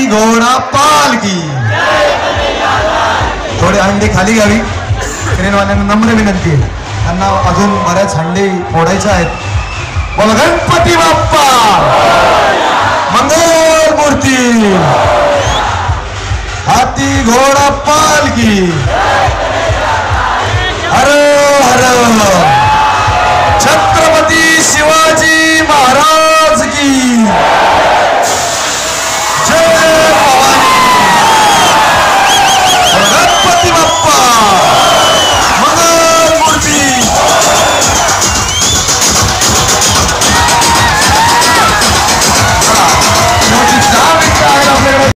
घोडा पालकी. थोडे हंडे खाली घ्यावी. क्रेनवाल्यांना नम्र विनंती आहे, त्यांना अजून बऱ्याच हंडे फोडायचे आहेत. बोला गणपती बाप्पा मंगल मूर्ती. हाती घोडा पालकी.